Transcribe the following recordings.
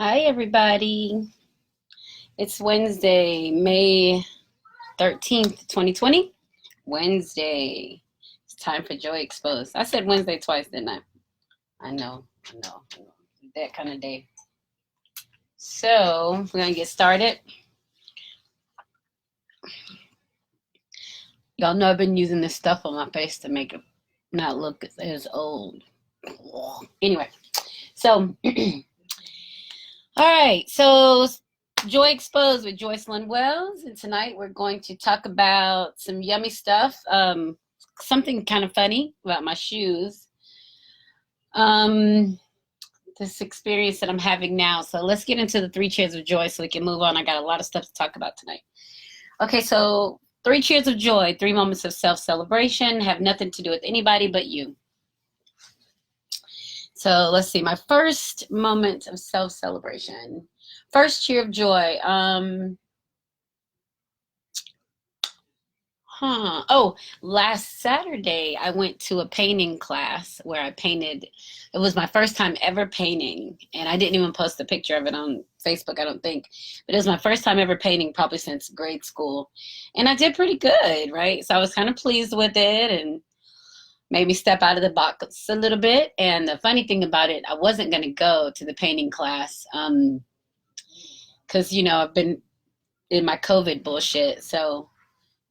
Hi, everybody. It's Wednesday, May 13th, 2020. Wednesday. It's time for Joy Exposed. I said Wednesday twice, didn't I? I know. That kind of day. So, we're going to get started. Y'all know I've been using this stuff on my face to make it not look as old. Anyway, so, all right. So, Joy Exposed with Joycelyn Wells, and tonight we're going to talk about some yummy stuff, something kind of funny about my shoes, this experience that I'm having now. So let's get into the 3 cheers of joy so we can move on. I got a lot of stuff to talk about tonight. Okay, so 3 cheers of joy, 3 moments of self-celebration, have nothing to do with anybody but you. So let's see, my first moment of self-celebration. First cheer of joy. Oh, last Saturday I went to a painting class where I painted. It was my first time ever painting, and I didn't even post a picture of it on Facebook, I don't think. But it was my first time ever painting, probably since grade school. And I did pretty good, right? So I was kind of pleased with it and made me step out of the box a little bit. And the funny thing about it, I wasn't going to go to the painting class because, I've been in my COVID bullshit. So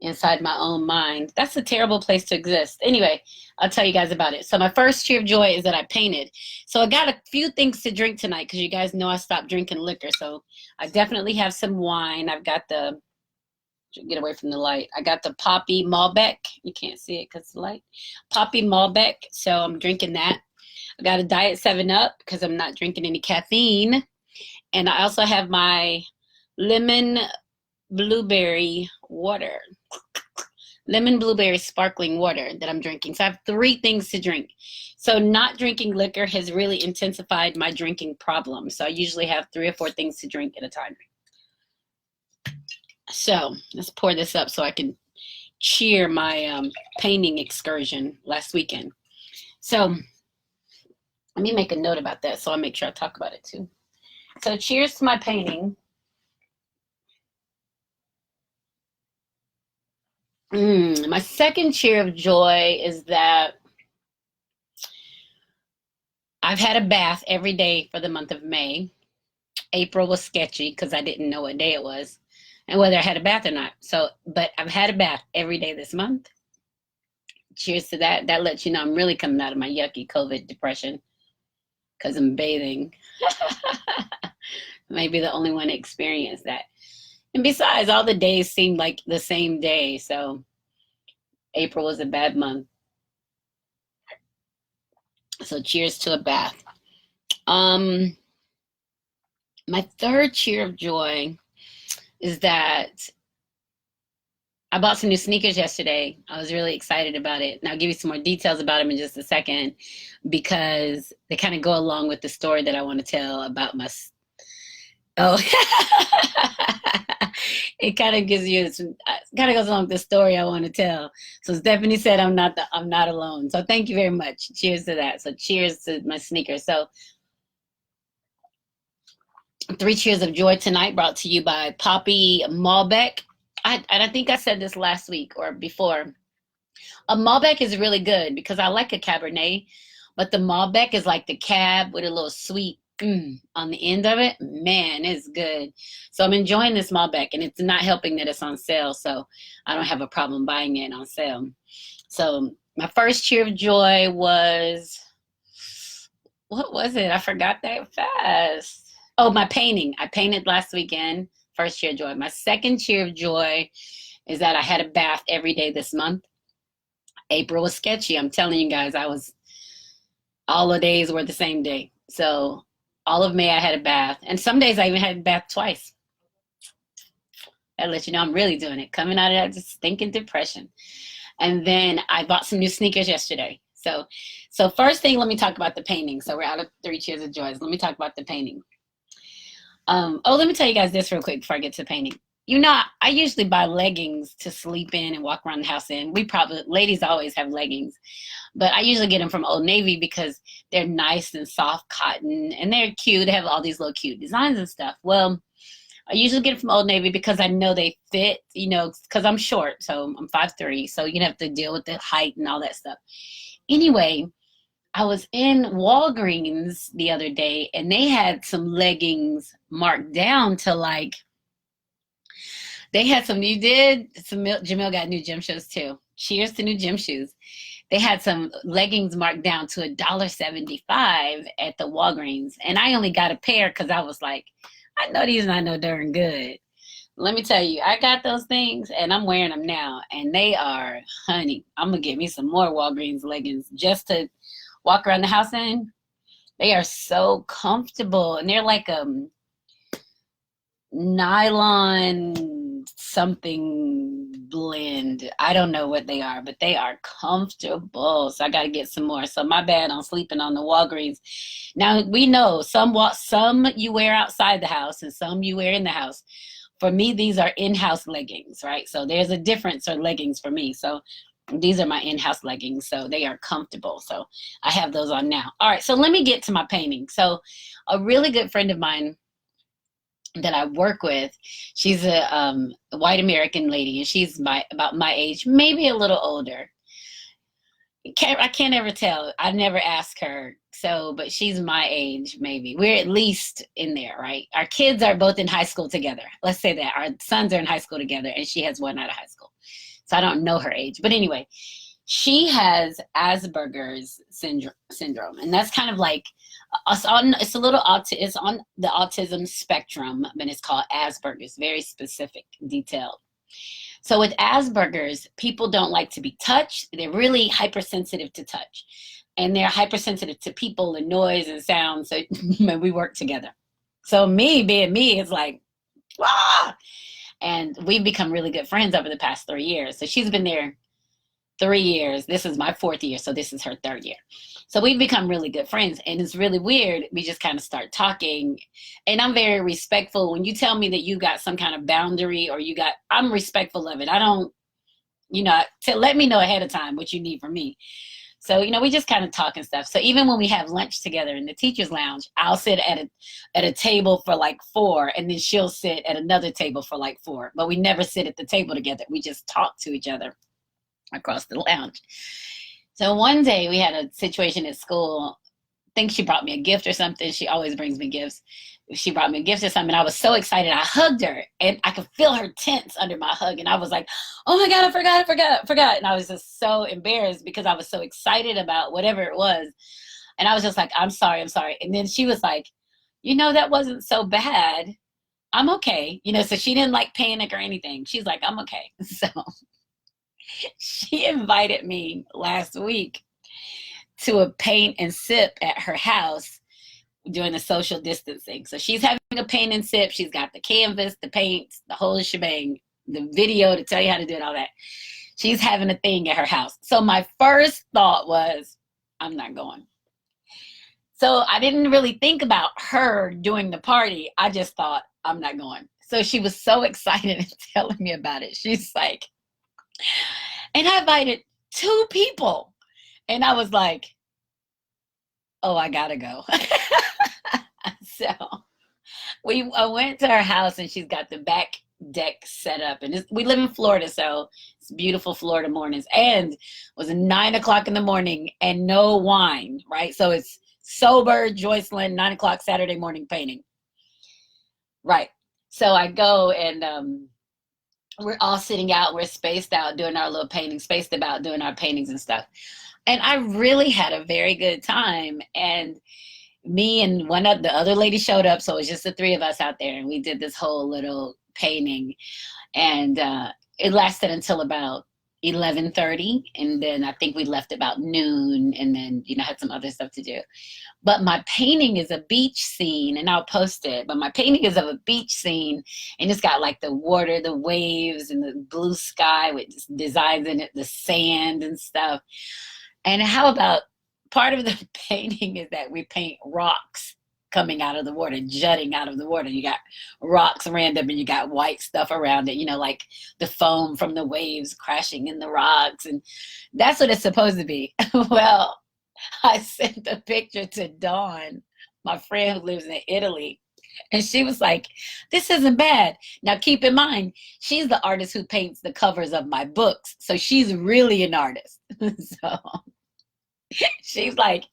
inside my own mind, that's a terrible place to exist. Anyway, I'll tell you guys about it. So my first cheer of joy is that I painted. So I got a few things to drink tonight because you guys know I stopped drinking liquor. So I definitely have some wine. I've got get away from the light. I got the Poppy Malbec. You can't see it because the light. Poppy Malbec. So I'm drinking that. I got a Diet 7-Up because I'm not drinking any caffeine. And I also have my lemon blueberry water. Lemon blueberry sparkling water that I'm drinking. So I have 3 things to drink. So not drinking liquor has really intensified my drinking problem. So I usually have 3 or 4 things to drink at a time. So let's pour this up so I can cheer my painting excursion last weekend. So let me make a note about that so I'll make sure I talk about it too. So cheers to my painting. My second cheer of joy is that I've had a bath every day for the month of May. April was sketchy because I didn't know what day it was and whether I had a bath or not. But I've had a bath every day this month. Cheers to that. That lets you know I'm really coming out of my yucky COVID depression because I'm bathing. Maybe the only one to experience that. And besides, all the days seemed like the same day. So April was a bad month. So cheers to a bath. My third cheer of joy is that I bought some new sneakers yesterday. I was really excited about it. And I'll give you some more details about them in just a second because they kind of go along with the story that I want to tell about my... Oh, it kind of gives you kind of goes along with the story I want to tell. So Stephanie said I'm not alone. So thank you very much. Cheers to that. So cheers to my sneakers. So 3 cheers of joy tonight brought to you by Poppy Malbec. I think I said this last week or before. A Malbec is really good because I like a Cabernet, but the Malbec is like the cab with a little sweet on the end of it. Man, it's good. So I'm enjoying this Malbec, and it's not helping that it's on sale, so I don't have a problem buying it on sale. So my first cheer of joy was, what was it? I forgot that fast. Oh, my painting. I painted last weekend. First cheer of joy. My second cheer of joy is that I had a bath every day this month. April was sketchy. I'm telling you guys, all the days were the same day. So all of May I had a bath. And some days I even had a bath twice. That lets you know I'm really doing it. Coming out of that stinking depression. And then I bought some new sneakers yesterday. So first thing, let me talk about the painting. So we're out of 3 cheers of joy. Let me talk about the painting. Let me tell you guys this real quick before I get to the painting. I usually buy leggings to sleep in and walk around the house in. Ladies always have leggings, but I usually get them from Old Navy because they're nice and soft cotton and they're cute. They have all these little cute designs and stuff. Well, I usually get it from Old Navy because I know they fit, because I'm short, so I'm 5'3", so you have to deal with the height and all that stuff. Anyway, I was in Walgreens the other day and they had some leggings marked down to like, they had Jamil got new gym shoes too. Cheers to new gym shoes. They had some leggings marked down to $1.75 at the Walgreens. And I only got a pair because I was like, I know these not no darn good. Let me tell you, I got those things and I'm wearing them now. And they are, honey, I'm going to get me some more Walgreens leggings just to walk around the house in. They are so comfortable. And they're like nylon something blend. I don't know what they are, but they are comfortable. So I got to get some more. So my bad on sleeping on the Walgreens. Now we know some you wear outside the house and some you wear in the house. For me, these are in-house leggings, right? So there's a difference for leggings for me. So these are my in-house leggings. So they are comfortable. So I have those on now. All right. So let me get to my painting. So a really good friend of mine that I work with, she's a white American lady, and she's about my age, maybe a little older. I can't ever tell. I never ask her. So, but she's my age, maybe. We're at least in there, right? Our kids are both in high school together. Let's say that. Our sons are in high school together, and she has one out of high school. So I don't know her age. But anyway, she has Asperger's syndrome, and that's kind of like, it's on the autism spectrum, and it's called Asperger's, very specific, detailed. So with Asperger's, people don't like to be touched. They're really hypersensitive to touch, and they're hypersensitive to people and noise and sound. So we work together. So me being me is like, ah! And we've become really good friends over the past 3 years. So she's been there 3 years. This is my 4th year, so this is her 3rd year. So we've become really good friends, and it's really weird. We just kind of start talking, and I'm very respectful. When you tell me that you got some kind of boundary or I'm respectful of it. I don't, let me know ahead of time what you need from me. So, we just kind of talk and stuff. So even when we have lunch together in the teacher's lounge, I'll sit at a table for like 4, and then she'll sit at another table for like 4. But we never sit at the table together. We just talk to each other across the lounge. So one day we had a situation at school. I think she brought me a gift or something. She always brings me gifts. She brought me a gift or something. I was so excited. I hugged her, and I could feel her tense under my hug. And I was like, oh my God, I forgot. And I was just so embarrassed because I was so excited about whatever it was. And I was just like, I'm sorry. And then she was like, that wasn't so bad. I'm okay. So she didn't like panic or anything. She's like, I'm okay. So she invited me last week to a paint and sip at her house doing the social distancing. So she's having a paint and sip. She's got the canvas, the paints, the whole shebang, the video to tell you how to do it, all that. She's having a thing at her house. So my first thought was, I'm not going. So I didn't really think about her doing the party. I just thought, I'm not going. So she was so excited and telling me about it. She's like, and I invited 2 people. And I was like, oh, I gotta go. So I went to her house, and she's got the back deck set up. And we live in Florida, so it's beautiful Florida mornings. And it was 9 o'clock in the morning and no wine, right? So it's sober, Joycelyn, 9 o'clock Saturday morning painting. Right. So I go, and we're all sitting out. We're spaced out doing our little painting, spaced about doing our paintings and stuff. And I really had a very good time. And me and one of the other lady showed up. So it was just the 3 of us out there. And we did this whole little painting. And it lasted until about 11:30. And then I think we left about noon, and then, had some other stuff to do. But my painting is a beach scene, and I'll post it. But my painting is of a beach scene, and it's got like the water, the waves, and the blue sky with designs in it, the sand and stuff. And how about part of the painting is that we paint rocks coming out of the water, jutting out of the water. You got rocks random and you got white stuff around it, like the foam from the waves crashing in the rocks. And that's what it's supposed to be. Well, I sent the picture to Dawn, my friend who lives in Italy, and she was like, this isn't bad. Now, keep in mind, she's the artist who paints the covers of my books. So she's really an artist. So she's like,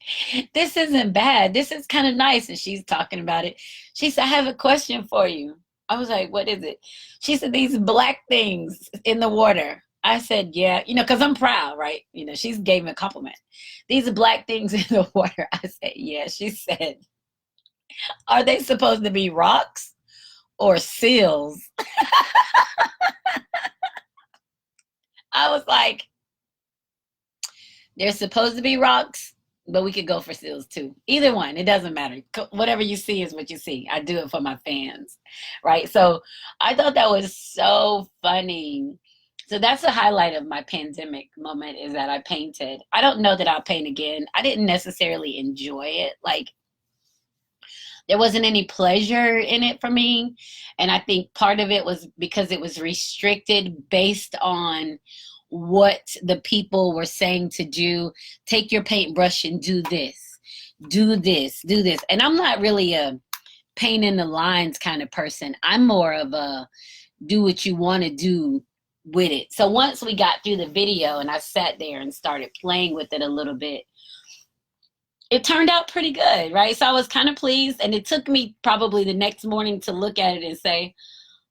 this isn't bad. This is kind of nice. And she's talking about it. She said, I have a question for you. I was like, what is it? She said, these black things in the water. I said, yeah, because I'm proud, right? She's gave me a compliment. These black things in the water. I said, yeah. She said, are they supposed to be rocks or seals? I was like, they're supposed to be rocks, but we could go for seals too. Either one, it doesn't matter. Whatever you see is what you see. I do it for my fans, right? So I thought that was so funny. So that's the highlight of my pandemic moment, is that I painted. I don't know that I'll paint again. I didn't necessarily enjoy it. Like, there wasn't any pleasure in it for me. And I think part of it was because it was restricted based on what the people were saying to do. Take your paintbrush and do this, do this, do this. And I'm not really a paint in the lines kind of person. I'm more of a do what you want to do with it. So once we got through the video and I sat there and started playing with it a little bit, it turned out pretty good, right? So I was kind of pleased, and it took me probably the next morning to look at it and say,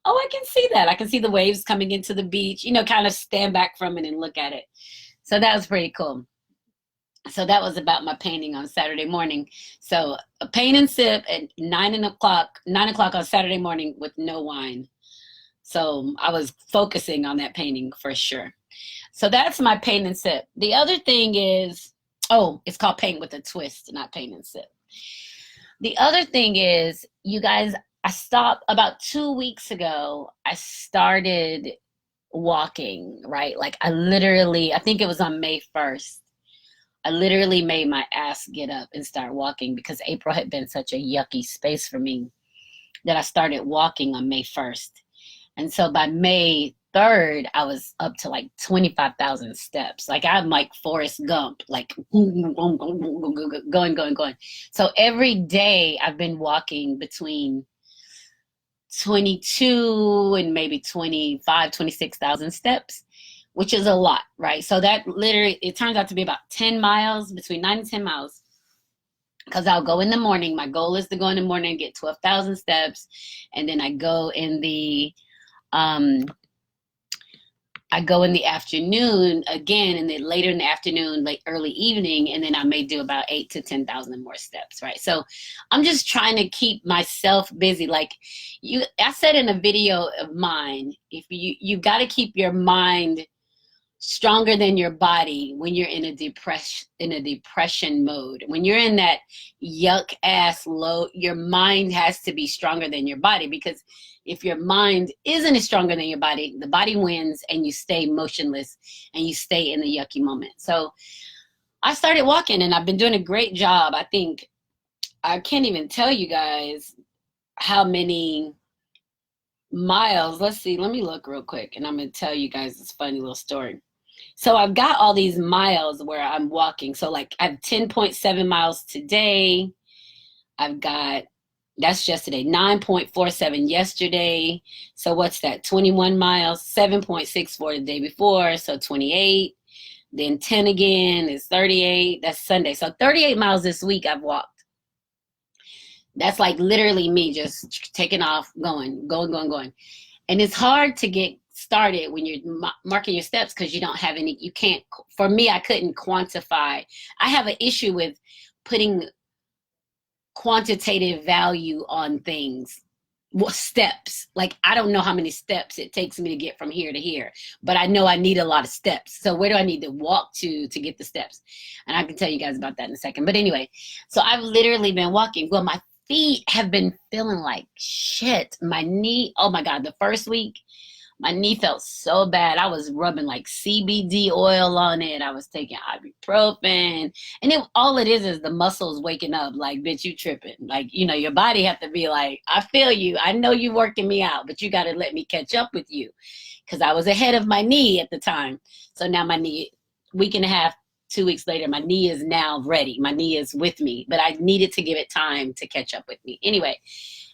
oh, I can see that. I can see the waves coming into the beach, kind of stand back from it and look at it. So that was pretty cool. So that was about my painting on Saturday morning. So a paint and sip at 9 o'clock on Saturday morning with no wine. So I was focusing on that painting for sure. So that's my paint and sip. The other thing is, it's called Paint with a Twist, not Paint and Sip. The other thing is, you guys, I stopped about 2 weeks ago. I started walking, right? Like I think it was on May 1st. I literally made my ass get up and start walking because April had been such a yucky space for me that I started walking on May 1st. And so by May 3rd, I was up to like 25,000 steps. Like I'm like Forrest Gump, like going. So every day I've been walking between 22 and maybe 26,000 steps, which is a lot, right? So that literally, it turns out to be about 10 miles, between 9 and 10 miles. Because I'll go in the morning. My goal is to go in the morning and get 12,000 steps. And then I go in the afternoon again, and then later in the afternoon, like early evening, and then I may do about 8 to 10,000 more steps, right? So I'm just trying to keep myself busy. Like I said in a video of mine, if you got to keep your mind stronger than your body when you're in a depression mode. When you're in that yuck ass low, your mind has to be stronger than your body, because if your mind isn't stronger than your body, the body wins and you stay motionless and you stay in the yucky moment. So I started walking and I've been doing a great job. I think I can't even tell you guys how many miles. Let's see, let me look real quick and I'm going to tell you guys this funny little story. So I've got all these miles where I'm walking. So like I have 10.7 miles today. I've got, that's just today, 9.47 yesterday. So what's that? 21 miles, 7.64 the day before. So 28, then 10 again is 38. That's Sunday. So 38 miles this week I've walked. That's like literally me just taking off, going. And it's hard to get started when you're marking your steps because you don't have any, you can't, for me, I couldn't quantify. I have an issue with putting quantitative value on things. Steps, like I don't know how many steps it takes me to get from here to here, but I know I need a lot of steps. So where do I need to walk to get the steps? And I can tell you guys about that in a second. But anyway, so I've literally been walking. Well, my feet have been feeling like shit. My knee, oh my God, the first week My knee felt so bad. I was rubbing like CBD oil on it. I was taking ibuprofen. And all it is the muscles waking up like, bitch, you tripping. Like, your body have to be like, I feel you. I know you working me out, but you got to let me catch up with you. Because I was ahead of my knee at the time. So now my knee, week and a half, 2 weeks later, my knee is now ready. My knee is with me, but I needed to give it time to catch up with me. Anyway,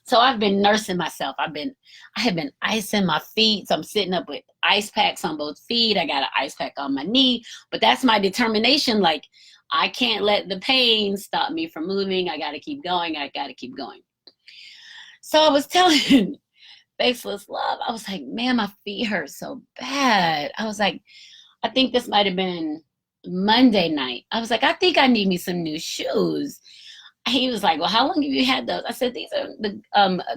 so I've been nursing myself. I have been icing my feet. So I'm sitting up with ice packs on both feet. I got an ice pack on my knee, but that's my determination. Like, I can't let the pain stop me from moving. I got to keep going. I got to keep going. So I was telling Faceless Love, I was like, man, my feet hurt so bad. I was like, I think this might have been Monday night. I was like, I think I need me some new shoes. He was like, well, how long have you had those? I said, these are the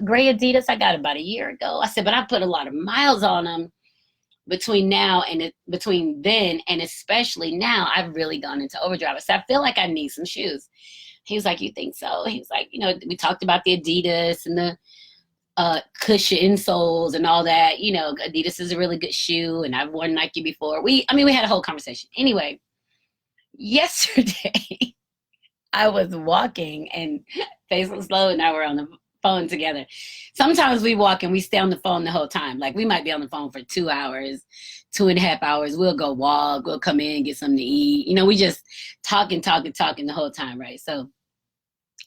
gray Adidas I got about a year ago. I said, but I put a lot of miles on them between then and especially now. I've really gone into overdrive. I said, I feel like I need some shoes. He was like, you think so? He was like, we talked about the Adidas and the cushion insoles and all that. Adidas is a really good shoe, and I've worn Nike before. We had a whole conversation. Anyway, yesterday I was walking, and Faceless Low and I were on the phone together. Sometimes we walk and we stay on the phone the whole time. Like, we might be on the phone for 2 hours, 2.5 hours. We'll go walk, we'll come in, get something to eat. We just talking the whole time, right? So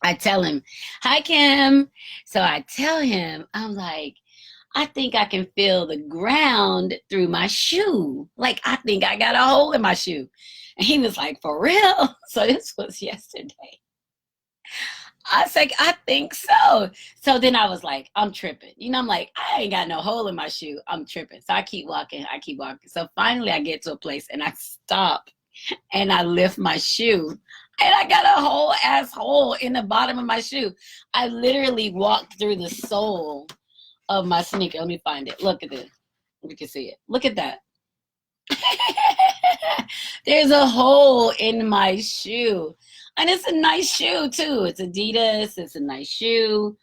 I tell him, hi, Kim. So I tell him, I'm like, I think I can feel the ground through my shoe. Like, I think I got a hole in my shoe. And he was like, for real? So this was yesterday. I was like, I think so. So then I was like, I'm tripping. I'm like, I ain't got no hole in my shoe. I'm tripping. So I keep walking. So finally I get to a place and I stop and I lift my shoe. And I got a whole ass hole in the bottom of my shoe. I literally walked through the sole of my sneaker. Let me find it. Look at this. You can see it. Look at that. There's a hole in my shoe. And it's a nice shoe too. It's Adidas. It's a nice shoe.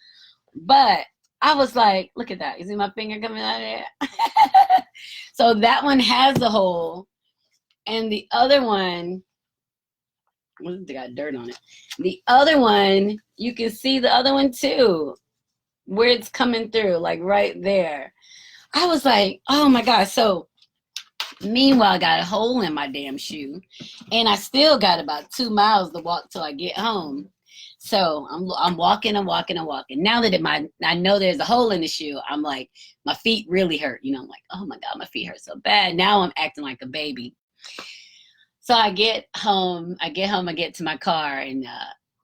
But I was like, look at that. You see my finger coming out of there? So that one has a hole. And the other one, they got dirt on it. The other one, you can see the other one too, where it's coming through, like right there. I was like, oh my gosh. So meanwhile, I got a hole in my damn shoe, and I still got about 2 miles to walk till I get home. So I'm walking. Now that I know there's a hole in the shoe, I'm like, my feet really hurt. I'm like, oh my God, my feet hurt so bad. Now I'm acting like a baby. So I get home, I get to my car, and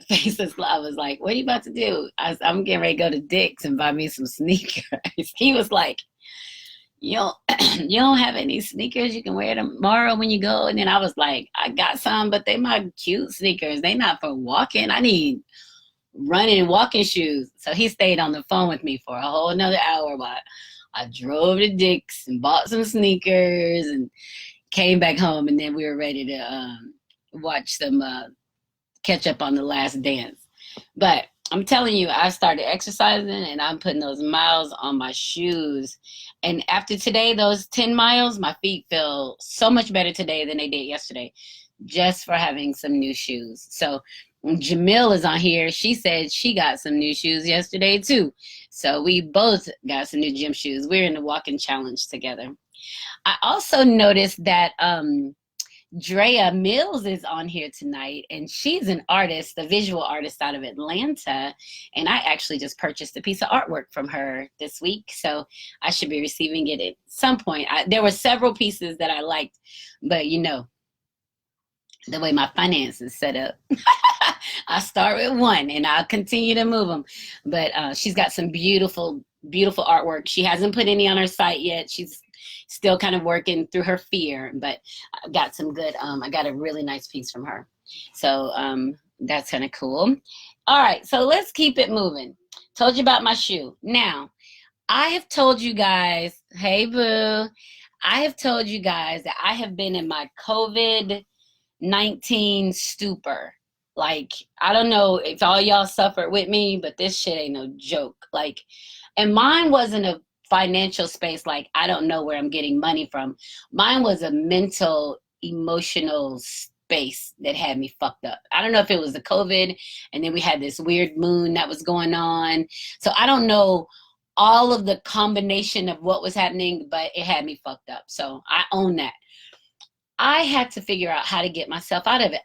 Faceless Love was like, what are you about to do? I'm getting ready to go to Dick's and buy me some sneakers. He was like, you don't have any sneakers you can wear tomorrow when you go? And then I was like, I got some, but they my cute sneakers. They not for walking. I need running and walking shoes. So he stayed on the phone with me for a whole another hour while I drove to Dick's and bought some sneakers and came back home, and then we were ready to watch them catch up on The Last Dance. But I'm telling you, I started exercising, and I'm putting those miles on my shoes. And after today, those 10 miles, my feet feel so much better today than they did yesterday, just for having some new shoes. So Jamil is on here. She said she got some new shoes yesterday too. So we both got some new gym shoes. We're in the walking challenge together. I also noticed that Drea Mills is on here tonight, and she's an artist, a visual artist out of Atlanta. And I actually just purchased a piece of artwork from her this week, so I should be receiving it at some point. There were several pieces that I liked, but the way my finances set up, I start with one and I'll continue to move them. But she's got some beautiful, beautiful artwork. She hasn't put any on her site yet. She's still kind of working through her fear, but I got some good, I got a really nice piece from her. So that's kind of cool. All right, so let's keep it moving. Told you about my shoe. Now, I have told you guys, hey boo, I have told you guys that I have been in my COVID-19 stupor. Like, I don't know if all y'all suffered with me, but this shit ain't no joke. Like, and mine wasn't a financial space, like I don't know where I'm getting money from. Mine was a mental, emotional space that had me fucked up. I don't know if it was the COVID, and then we had this weird moon that was going on. So I don't know all of the combination of what was happening, but it had me fucked up. So I own that. I had to figure out how to get myself out of it.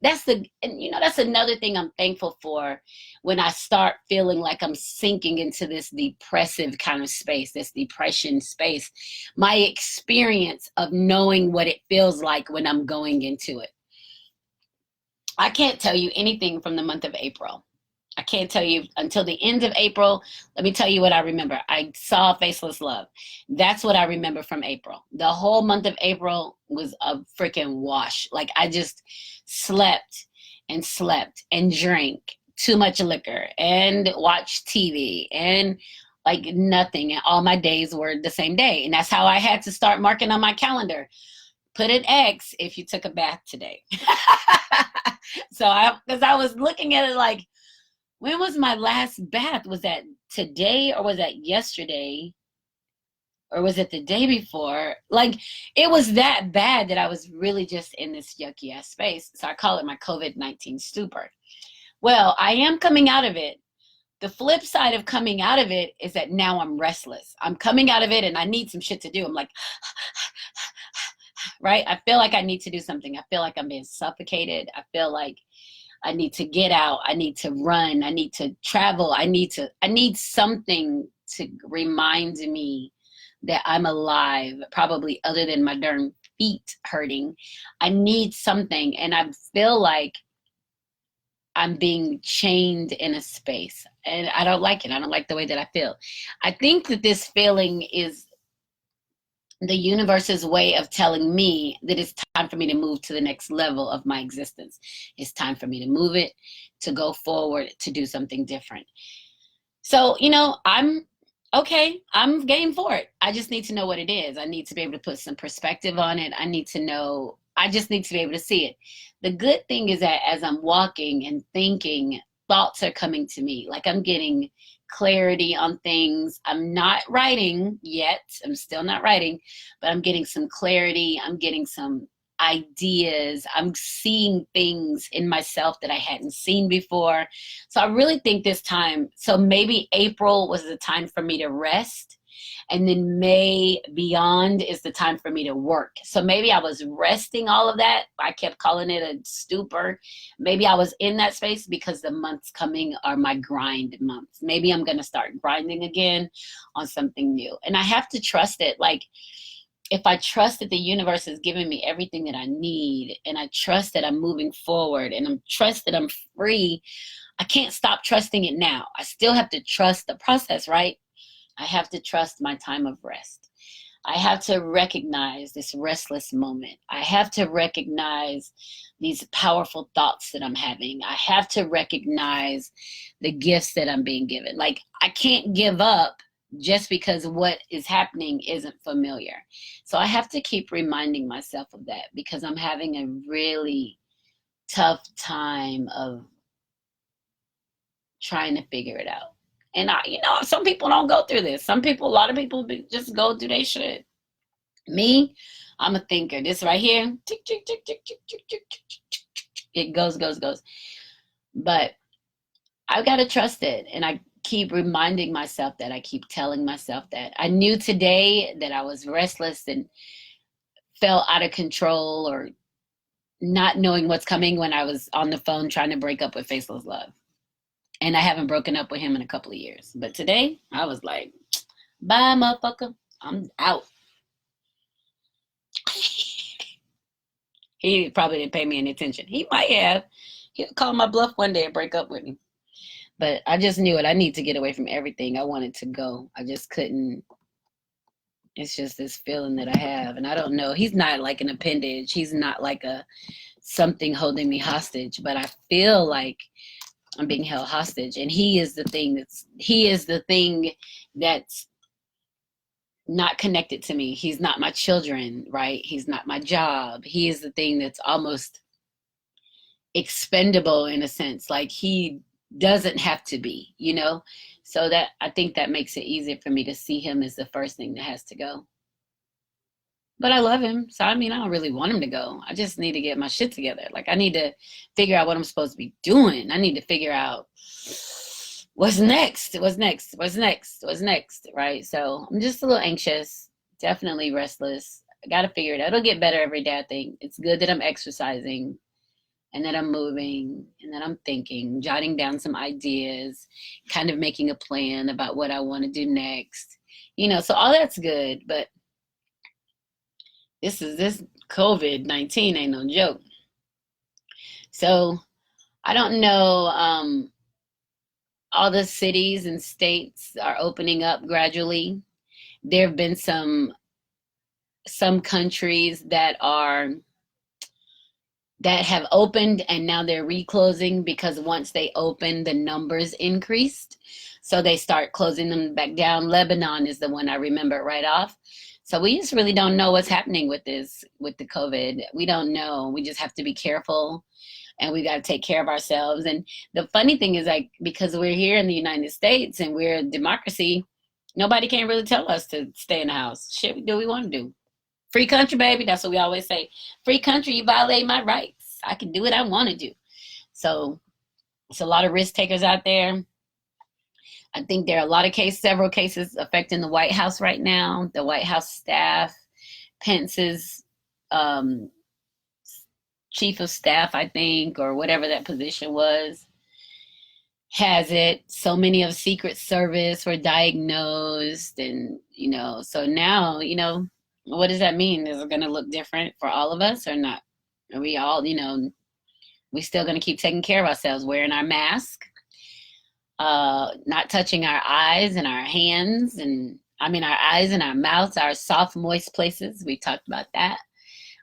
That's another thing I'm thankful for when I start feeling like I'm sinking into this depressive kind of space, this depression space. My experience of knowing what it feels like when I'm going into it. I can't tell you anything from the month of April. I can't tell you until the end of April. Let me tell you what I remember. I saw Faceless Love. That's what I remember from April. The whole month of April was a freaking wash. Like I just slept and drank too much liquor and watched TV and like nothing. And all my days were the same day. And that's how I had to start marking on my calendar. Put an X if you took a bath today. Because I was looking at it like, when was my last bath? Was that today or was that yesterday? Or was it the day before? Like, it was that bad that I was really just in this yucky ass space. So I call it my COVID-19 stupor. Well, I am coming out of it. The flip side of coming out of it is that now I'm restless. I'm coming out of it and I need some shit to do. I'm like, right? I feel like I need to do something. I feel like I'm being suffocated. I feel like I need to get out. I need to run. I need to travel. I need something to remind me that I'm alive, probably other than my darn feet hurting. I need something. And I feel like I'm being chained in a space. And I don't like it. I don't like the way that I feel. I think that this feeling is the universe's way of telling me that it's time for me to move to the next level of my existence. It's time for me to move it, to go forward, to do something different. So, I'm okay. I'm game for it. I just need to know what it is. I need to be able to put some perspective on it. I just need to be able to see it. The good thing is that as I'm walking and thinking, thoughts are coming to me. Like I'm getting clarity on things. I'm not writing yet. I'm still not writing, but I'm getting some clarity. I'm getting some ideas. I'm seeing things in myself that I hadn't seen before. So I really think this time, so maybe April was the time for me to rest. And then May beyond is the time for me to work. So maybe I was resting all of that. I kept calling it a stupor. Maybe I was in that space because the months coming are my grind months. Maybe I'm going to start grinding again on something new. And I have to trust it. Like, if I trust that the universe is giving me everything that I need, and I trust that I'm moving forward, and I trust that I'm free, I can't stop trusting it now. I still have to trust the process, right? I have to trust my time of rest. I have to recognize this restless moment. I have to recognize these powerful thoughts that I'm having. I have to recognize the gifts that I'm being given. Like, I can't give up just because what is happening isn't familiar. So I have to keep reminding myself of that because I'm having a really tough time of trying to figure it out. And some people don't go through this. A lot of people just go through their shit. Me, I'm a thinker. This right here, tick, tick, tick, tick, tick, tick, tick, tick, it goes. But I've got to trust it. And I keep reminding myself that. I keep telling myself that. I knew today that I was restless and felt out of control or not knowing what's coming when I was on the phone trying to break up with Faceless Love. And I haven't broken up with him in a couple of years. But today, I was like, bye, motherfucker. I'm out. He probably didn't pay me any attention. He might have. He'll call my bluff one day and break up with me. But I just knew it. I need to get away from everything. I wanted to go. I just couldn't. It's just this feeling that I have. And I don't know. He's not like an appendage. He's not like something holding me hostage. But I feel like I'm being held hostage, and he is the thing that's not connected to me. He's not my children, right? He's not my job. He is the thing that's almost expendable in a sense. Like he doesn't have to be, you know? So that I think that makes it easier for me to see him as the first thing that has to go. But I love him. So I mean, I don't really want him to go. I just need to get my shit together. Like I need to figure out what I'm supposed to be doing. I need to figure out what's next, what's next, what's next, what's next, right? So I'm just a little anxious, definitely restless. I got to figure it out. It'll get better every day, I think. It's good that I'm exercising and that I'm moving and that I'm thinking, jotting down some ideas, kind of making a plan about what I want to do next. You know, so all that's good, but this COVID-19 ain't no joke. So I don't know. All the cities and states are opening up gradually. There have been some countries that have opened and now they're reclosing because once they opened, the numbers increased. So they start closing them back down. Lebanon is the one I remember right off. So we just really don't know what's happening with the COVID. We don't know. We just have to be careful and we got to take care of ourselves. And the funny thing is, like, because we're here in the United States and we're a democracy, nobody can really tell us to stay in the house. Shit, we do what we want to do. Free country, baby. That's what we always say. Free country, you violate my rights. I can do what I want to do. So it's a lot of risk takers out there. I think there are several cases affecting the White House right now. The White House staff, Pence's chief of staff, I think, or whatever that position was, has it. So many of Secret Service were diagnosed, and so now, what does that mean? Is it going to look different for all of us or not? Are we all, we still going to keep taking care of ourselves, wearing our mask, not touching our eyes and our hands, and our eyes and our mouths, our soft, moist places. We talked about that.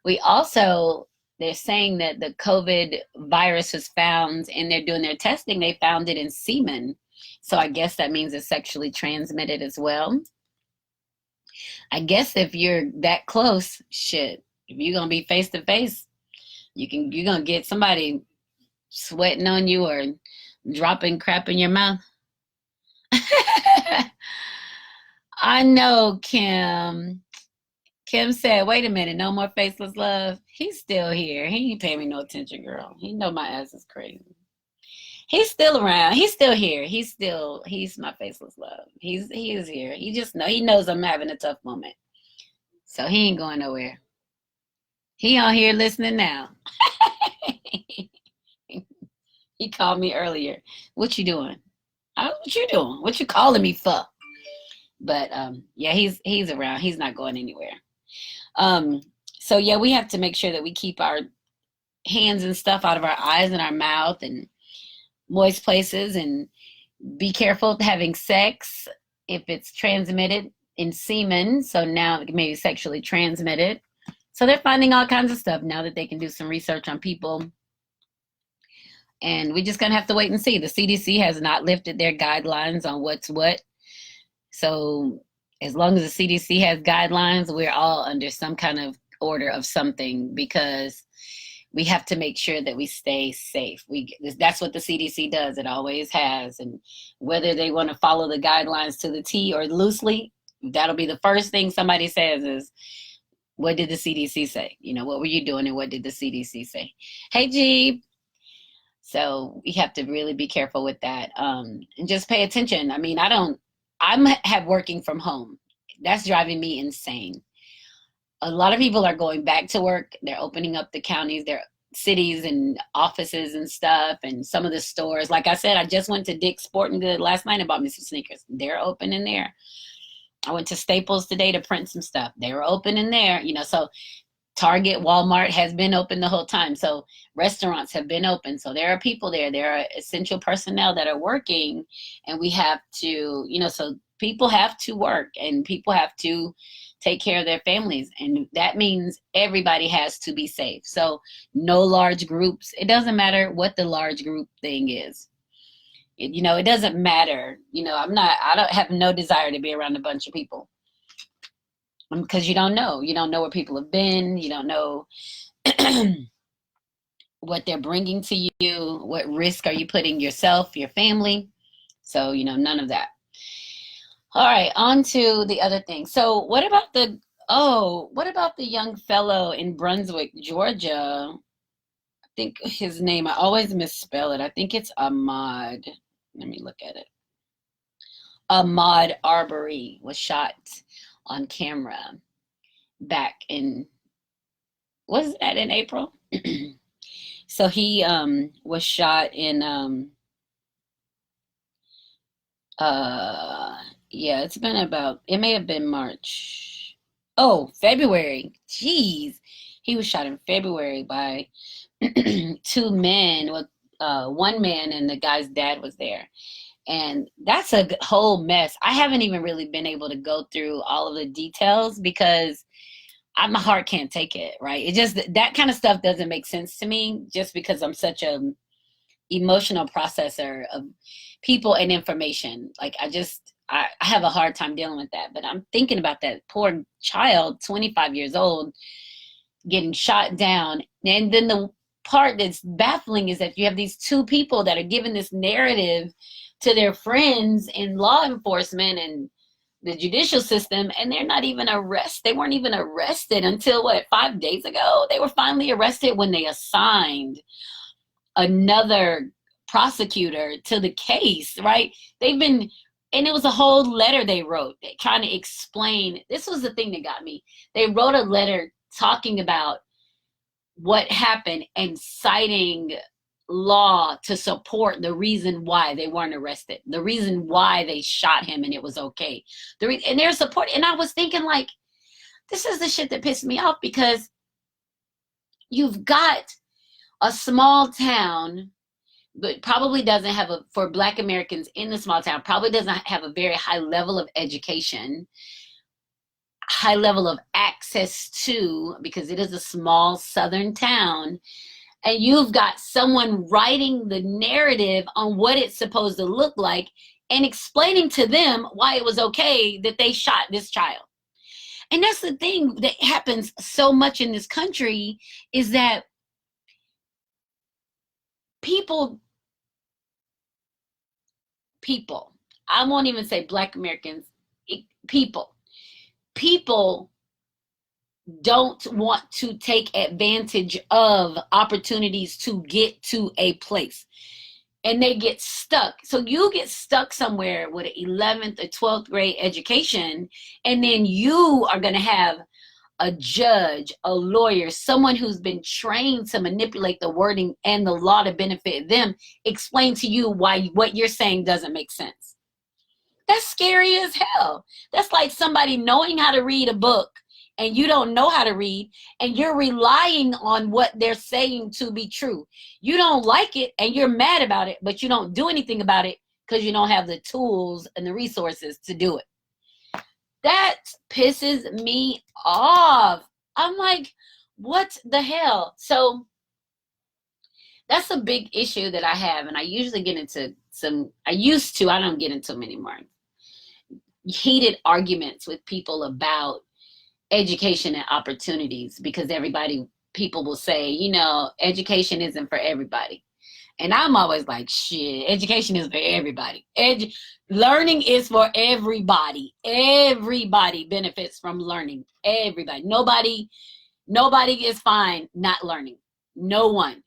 We also, they're saying that the COVID virus was found, and they're doing their testing, they found it in semen. So I guess that means it's sexually transmitted as well. I guess if you're that close, shit, if you're going to be face to face, you're going to get somebody sweating on you or dropping crap in your mouth. I know, Kim. Kim said, wait a minute, no more faceless love. He's still here. He ain't paying me no attention, girl. He know my ass is crazy. He's still around. He's still here. He's my faceless love. He is here. He knows I'm having a tough moment. So he ain't going nowhere. He on here listening now. He called me earlier. What you doing? What you doing? What you calling me for? But yeah, he's around. He's not going anywhere. So yeah, we have to make sure that we keep our hands and stuff out of our eyes and our mouth and moist places, and be careful having sex if it's transmitted in semen. So now it may be sexually transmitted. So they're finding all kinds of stuff now that they can do some research on people. And we're just going to have to wait and see. The CDC has not lifted their guidelines on what's what. So as long as the CDC has guidelines, we're all under some kind of order of something, because we have to make sure that we stay safe. That's what the CDC does. It always has. And whether they want to follow the guidelines to the T or loosely, that'll be the first thing somebody says is, what did the CDC say? What were you doing and what did the CDC say? Hey, Jeep. So we have to really be careful with that, and just pay attention. I'm have working from home. That's driving me insane. A lot of people are going back to work. They're opening up the counties, their cities and offices and stuff, and some of the stores. Like I said, I just went to Dick's Sporting Good last night and bought me some sneakers. They're open in there. I went to Staples today to print some stuff. They were open in there. So Target, Walmart has been open the whole time. So restaurants have been open. So there are people there. There are essential personnel that are working, and we have to, so people have to work and people have to take care of their families. And that means everybody has to be safe. So no large groups. It doesn't matter what the large group thing is. It doesn't matter. I don't have no desire to be around a bunch of people. Because you don't know where people have been. You don't know what they're bringing to you, what risk are you putting yourself, your family. So, none of that. All right, on to the other thing. So what about the young fellow in Brunswick, Georgia? I think his name, I always misspell it. I think it's Ahmaud. Let me look at it. Ahmaud Arbery was shot on camera back in, was that in April? So he was shot in yeah, it may have been March. Oh, February. Jeez. He was shot in February by two men. With one man and the guy's dad was there. And that's a whole mess. I haven't even really been able to go through all of the details because my heart can't take it, right? It just, that kind of stuff doesn't make sense to me just because I'm such a emotional processor of people and information. Like I have a hard time dealing with that. But I'm thinking about that poor child, 25 years old, getting shot down. And then the part that's baffling is that you have these two people that are giving this narrative to their friends in law enforcement and the judicial system, and they're not even arrested. They weren't even arrested until 5 days ago? They were finally arrested when they assigned another prosecutor to the case, right? And it was a whole letter they wrote trying to explain. This was the thing that got me. They wrote a letter talking about what happened and citing law to support the reason why they weren't arrested, the reason why they shot him and it was okay. And their support. And I was thinking, like, this is the shit that pissed me off, because you've got a small town, but probably doesn't have for Black Americans in the small town, probably doesn't have a very high level of education, high level of access to, because it is a small southern town. And you've got someone writing the narrative on what it's supposed to look like and explaining to them why it was okay that they shot this child. And that's the thing that happens so much in this country, is that people, I won't even say Black Americans, people don't want to take advantage of opportunities to get to a place, and they get stuck. So you get stuck somewhere with an 11th or 12th grade education, and then you are going to have a judge, a lawyer, someone who's been trained to manipulate the wording and the law to benefit them, explain to you why what you're saying doesn't make sense. That's scary as hell. That's like somebody knowing how to read a book and you don't know how to read, and you're relying on what they're saying to be true. You don't like it and you're mad about it, but you don't do anything about it because you don't have the tools and the resources to do it. That pisses me off. I'm like, what the hell? So that's a big issue that I have, and I usually get into I don't get into them anymore, heated arguments with people about education and opportunities, because people will say, education isn't for everybody. And I'm always like, shit, education is for everybody. Learning is for everybody. Everybody benefits from learning. Everybody. Nobody is fine not learning. No one.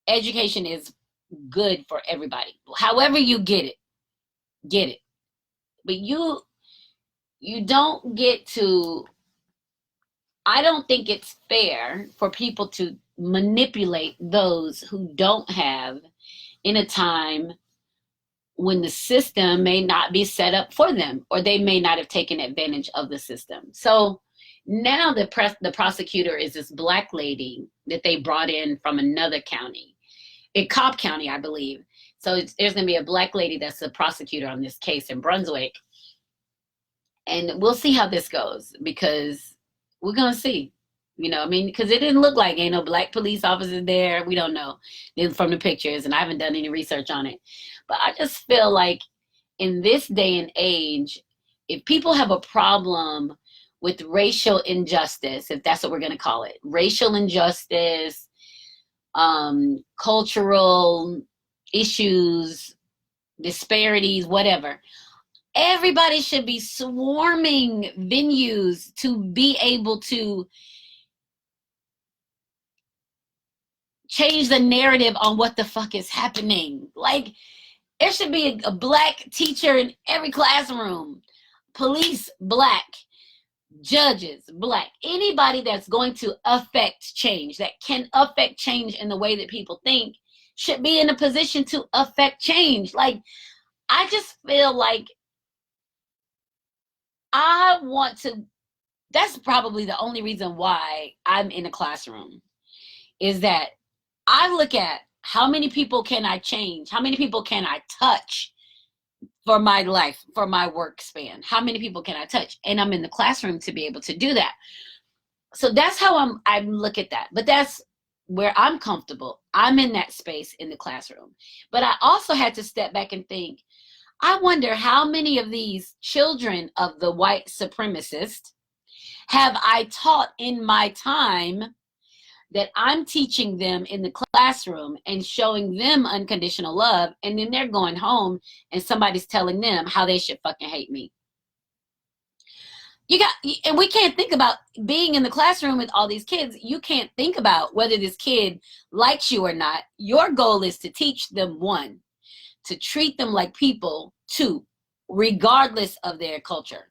Education is good for everybody. However you get it. But you don't get to, I don't think it's fair for people to manipulate those who don't have, in a time when the system may not be set up for them, or they may not have taken advantage of the system. So now the prosecutor is this Black lady that they brought in from another county, in Cobb County, I believe. So there's going to be a Black lady that's the prosecutor on this case in Brunswick. And we'll see how this goes, because we're going to see, because it didn't look like ain't no Black police officers there. We don't know from the pictures, and I haven't done any research on it. But I just feel like in this day and age, if people have a problem with racial injustice, if that's what we're going to call it, racial injustice, cultural issues, disparities, whatever. Everybody should be swarming venues to be able to change the narrative on what the fuck is happening. Like, there should be a black teacher in every classroom, police black, judges black, anybody that's going to affect change, that can affect change in the way that people think, should be in a position to affect change. Like, I just feel like I want to, that's probably the only reason why I'm in a classroom, is that I look at how many people can I change? How many people can I touch for my life, for my work span? How many people can I touch? And I'm in the classroom to be able to do that. So that's how I look at that. But that's where I'm comfortable. I'm in that space in the classroom. But I also had to step back and think, I wonder how many of these children of the white supremacist have I taught in my time that I'm teaching them in the classroom and showing them unconditional love, and then they're going home and somebody's telling them how they should fucking hate me. And we can't think about being in the classroom with all these kids. You can't think about whether this kid likes you or not. Your goal is to teach them, one, to treat them like people, two, regardless of their culture.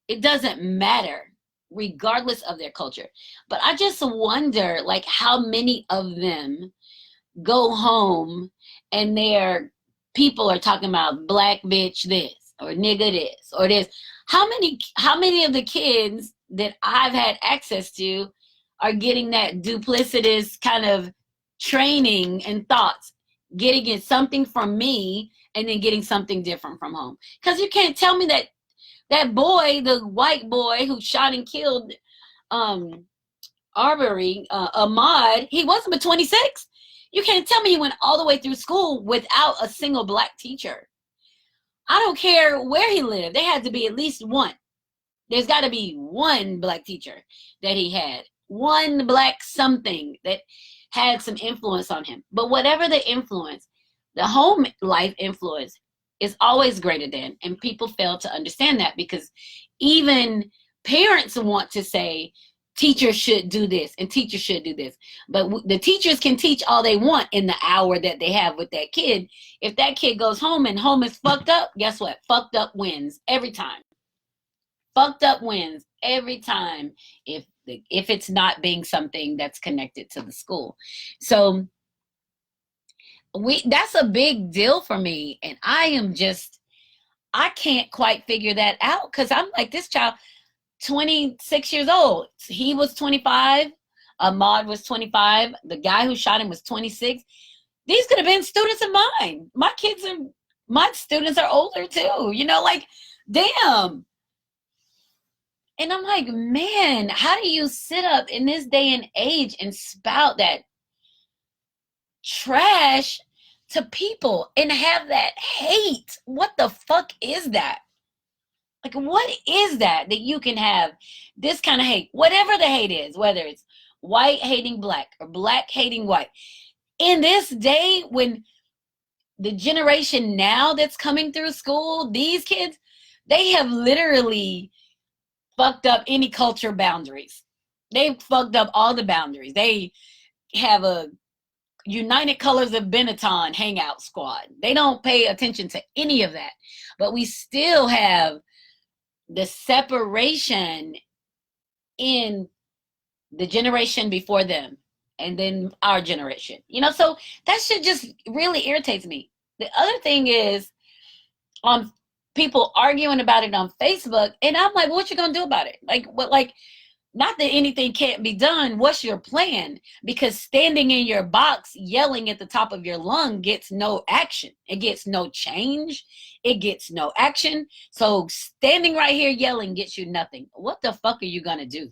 It doesn't matter, regardless of their culture. But I just wonder, like, how many of them go home and their people are talking about black bitch this or nigga this or this. How many of the kids that I've had access to are getting that duplicitous kind of training and thoughts, getting something from me and then getting something different from home? Because you can't tell me that boy, the white boy who shot and killed Arbery, Ahmaud, he wasn't but 26. You can't tell me he went all the way through school without a single black teacher. I don't care where he lived. There had to be at least one. There's got to be one black teacher that he had. One black something that had some influence on him. But whatever the influence, the home life influence is always greater than. And people fail to understand that, because even parents want to say, teachers should do this and teachers should do this. But the teachers can teach all they want in the hour that they have with that kid. If that kid goes home and home is fucked up, guess what? Fucked up wins every time. Fucked up wins every time if it's not being something that's connected to the school. So that's a big deal for me. And I can't quite figure that out, because I'm like, this child, 26 years old. He was 25. Ahmaud was 25. The guy who shot him was 26. These could have been students of mine. My students are older too. Like, damn. And I'm like, man, how do you sit up in this day and age and spout that trash to people and have that hate? What the fuck is that? Like, what is that you can have this kind of hate? Whatever the hate is, whether it's white hating black or black hating white. In this day, when the generation now that's coming through school, these kids, they have literally fucked up any culture boundaries. They've fucked up all the boundaries. They have a United Colors of Benetton hangout squad. They don't pay attention to any of that. But we still have the separation in the generation before them and then our generation. So that shit just really irritates me. The other thing is, people arguing about it on Facebook, and I'm like, what you gonna do about it? Not that anything can't be done. What's your plan? Because standing in your box yelling at the top of your lung gets no action. It gets no change. It gets no action. So standing right here yelling gets you nothing. What the fuck are you gonna do?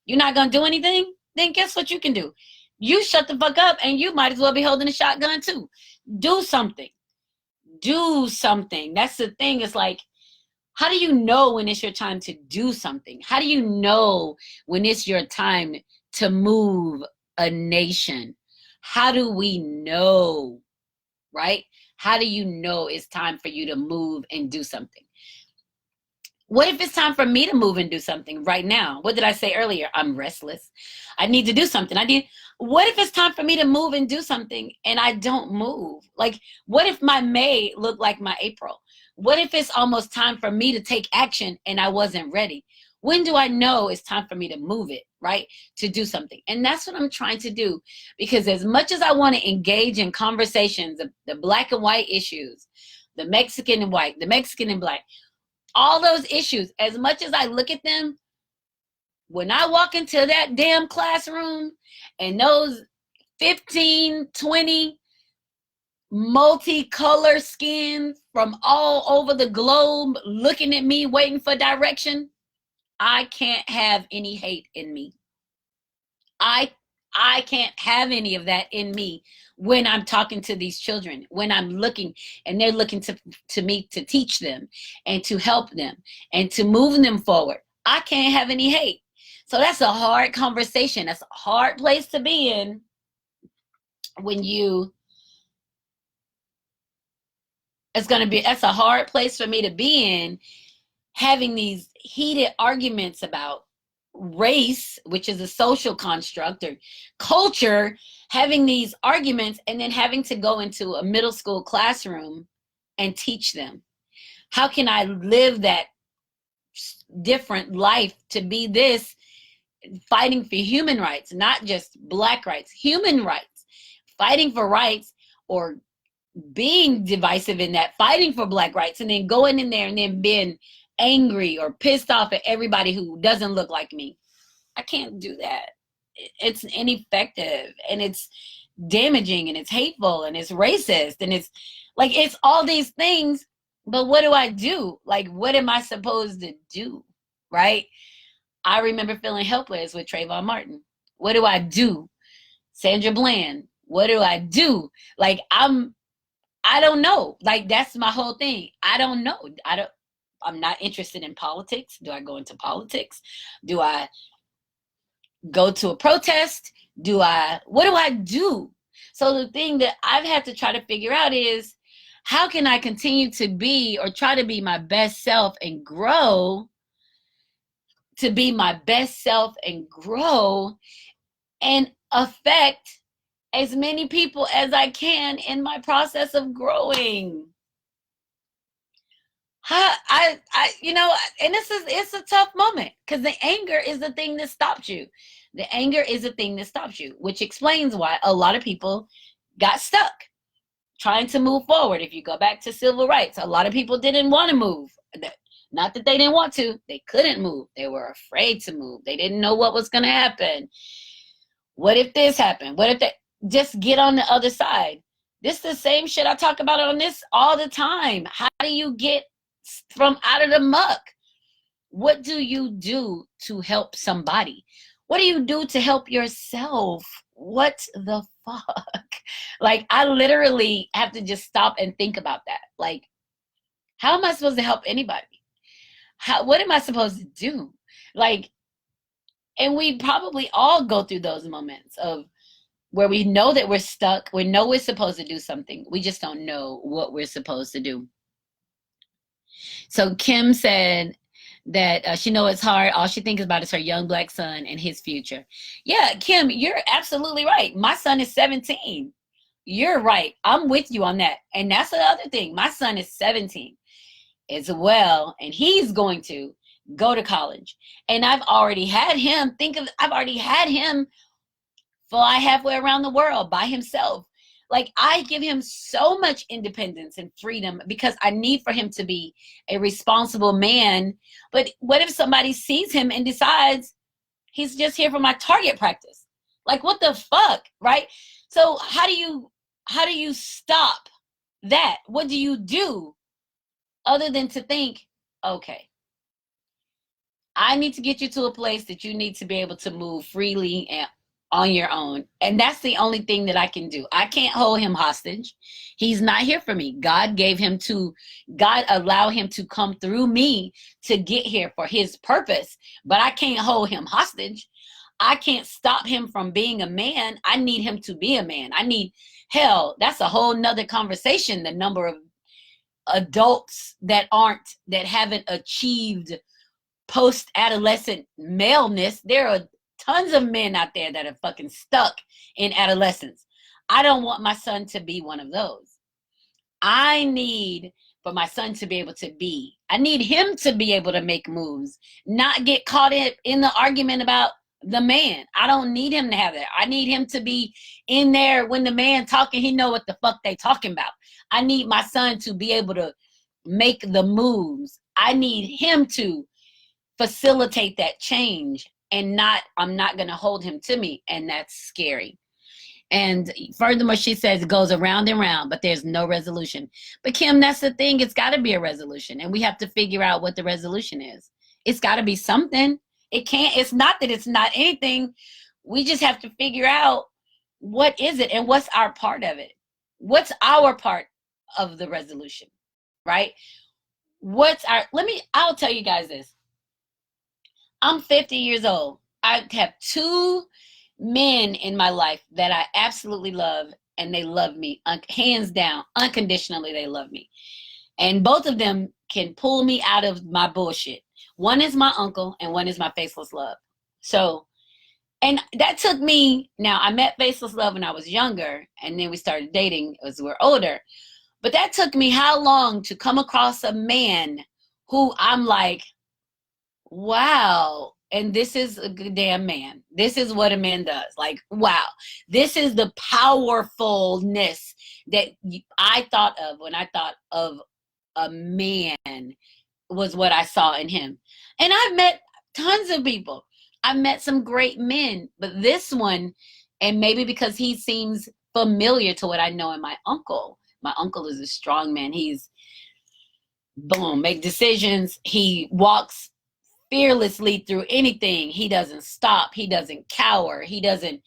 You're not gonna do anything? Then guess what you can do? You shut the fuck up, and you might as well be holding a shotgun too. Do something. Do something. That's the thing. It's like, how do you know when it's your time to do something? How do you know when it's your time to move a nation? How do we know, right? How do you know it's time for you to move and do something? What if it's time for me to move and do something right now? What did I say earlier? I'm restless. I need to do something. What if it's time for me to move and do something and I don't move? Like, what if my May looked like my April? What if it's almost time for me to take action and I wasn't ready? When do I know it's time for me to move it, right? To do something. And that's what I'm trying to do. Because as much as I want to engage in conversations, the black and white issues, the Mexican and white, the Mexican and black, all those issues, as much as I look at them, when I walk into that damn classroom and those 15, 20 multicolor skins from all over the globe looking at me, waiting for direction, I can't have any hate in me. I can't have any of that in me when I'm talking to these children, when I'm looking and they're looking to me to teach them and to help them and to move them forward. I can't have any hate. So that's a hard conversation. That's a hard place to be in that's a hard place for me to be in, having these heated arguments about race, which is a social construct, or culture, having these arguments and then having to go into a middle school classroom and teach them. How can I live that different life to be this, fighting for human rights, not just black rights, human rights, fighting for rights, or being divisive in that, fighting for black rights, and then going in there and then being angry or pissed off at everybody who doesn't look like me. I can't do that. It's ineffective and it's damaging and it's hateful and it's racist and it's like, it's all these things. But what do I do? Like, what am I supposed to do? Right? I remember feeling helpless with Trayvon Martin. What do I do? Sandra Bland. What do I do? Like, I don't know. Like, that's my whole thing. I don't know. I'm not interested in politics. Do I go into politics? Do I go to a protest? What do I do? So the thing that I've had to try to figure out is, how can I continue to be, or try to be, my best self and grow, to be my best self and grow and affect as many people as I can in my process of growing. And it's a tough moment, because the anger is the thing that stops you. The anger is the thing that stops you, which explains why a lot of people got stuck trying to move forward. If you go back to civil rights, a lot of people didn't want to move. Not that they didn't want to, they couldn't move. They were afraid to move. They didn't know what was going to happen. What if this happened? What if that? Just get on the other side. This is the same shit I talk about on this all the time. How do you get from out of the muck? What do you do to help somebody? What do you do to help yourself? What the fuck? Like, I literally have to just stop and think about that. Like, how am I supposed to help anybody? What am I supposed to do? Like, and we probably all go through those moments of where we know that we're stuck. We know we're supposed to do something. We just don't know what we're supposed to do. So Kim said that she knows it's hard. All she thinks about is her young black son and his future. Yeah, Kim, you're absolutely right. My son is 17. You're right. I'm with you on that. And that's the other thing. My son is 17 as well, and he's going to go to college. And I've already had him fly halfway around the world by himself. Like, I give him so much independence and freedom because I need for him to be a responsible man. But what if somebody sees him and decides he's just here for my target practice? Like, what the fuck, right? So how do you stop that? What do you do other than to think, okay, I need to get you to a place that you need to be able to move freely and on your own. And that's the only thing that I can do. I can't hold him hostage. He's not here for me. God allowed him to come through me to get here for his purpose, but I can't hold him hostage. I can't stop him from being a man. I need him to be a man. Hell, that's a whole nother conversation. The number of adults that haven't achieved post-adolescent maleness. There are tons of men out there that are fucking stuck in adolescence. I don't want my son to be one of those. I need for my son to be able to be. I need him to be able to make moves, not get caught in the argument about the man. I don't need him to have that. I need him to be in there when the man talking, he know what the fuck they talking about. I need my son to be able to make the moves. I need him to facilitate that change, and I'm not going to hold him to me. And that's scary. And furthermore, she says it goes around and round, but there's no resolution. But Kim, that's the thing. It's got to be a resolution. And we have to figure out what the resolution is. It's got to be something. It's not that it's not anything. We just have to figure out what is it and what's our part of it. What's our part of the resolution, right? I'll tell you guys this. I'm 50 years old. I have 2 men in my life that I absolutely love, and they love me hands down, unconditionally. They love me, and both of them can pull me out of my bullshit. One is my uncle, and one is my faceless love. So, and that took me. Now, I met faceless love when I was younger, and then we started dating as we're older. But that took me how long to come across a man who I'm like, wow. And this is a good damn man. This is what a man does. Like, wow. This is the powerfulness that I thought of when I thought of a man, was what I saw in him. And I've met tons of people. I've met some great men. But this one, and maybe because he seems familiar to what I know in my uncle. My uncle is a strong man. He's, boom, make decisions. He walks fearlessly through anything. He doesn't stop. He doesn't cower. He doesn't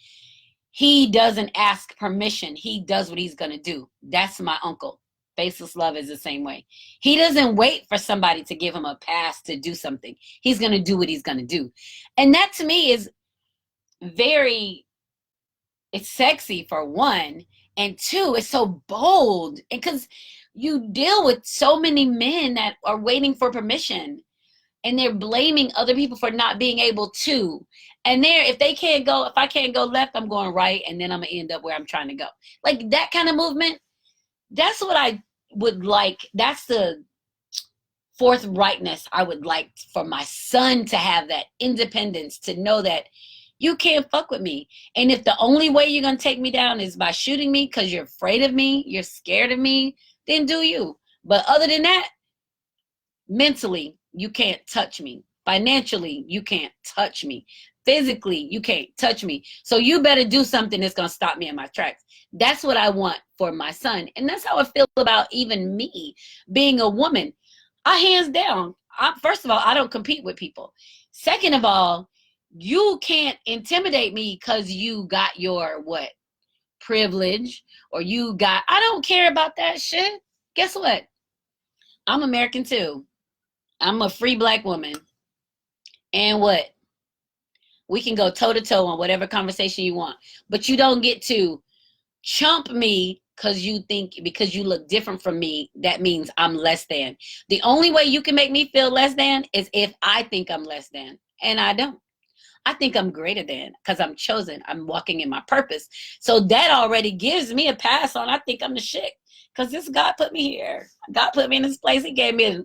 ask permission. He does what he's going to do. That's my uncle. Faceless love is the same way. He doesn't wait for somebody to give him a pass to do something. He's going to do what he's going to do. And that to me is it's sexy for one. And two, it's so bold. And because you deal with so many men that are waiting for permission. And they're blaming other people for not being able to. And if I can't go left, I'm going right. And then I'm going to end up where I'm trying to go. Like that kind of movement, that's what I would like. That's the forthrightness I would like for my son to have, that independence, to know that you can't fuck with me. And if the only way you're going to take me down is by shooting me because you're afraid of me, you're scared of me, then do you. But other than that, mentally, you can't touch me. Financially, you can't touch me. Physically, you can't touch me. So you better do something that's going to stop me in my tracks. That's what I want for my son. And that's how I feel about even me being a woman. Hands down, first of all, I don't compete with people. Second of all, you can't intimidate me because you got your privilege, or I don't care about that shit. Guess what? I'm American too. I'm a free Black woman. And what? We can go toe to toe on whatever conversation you want. But you don't get to chump me because you look different from me. That means I'm less than. The only way you can make me feel less than is if I think I'm less than. And I don't. I think I'm greater than, because I'm chosen. I'm walking in my purpose. So that already gives me a pass on I think I'm the shit. Because this God put me here. God put me in this place. He gave me a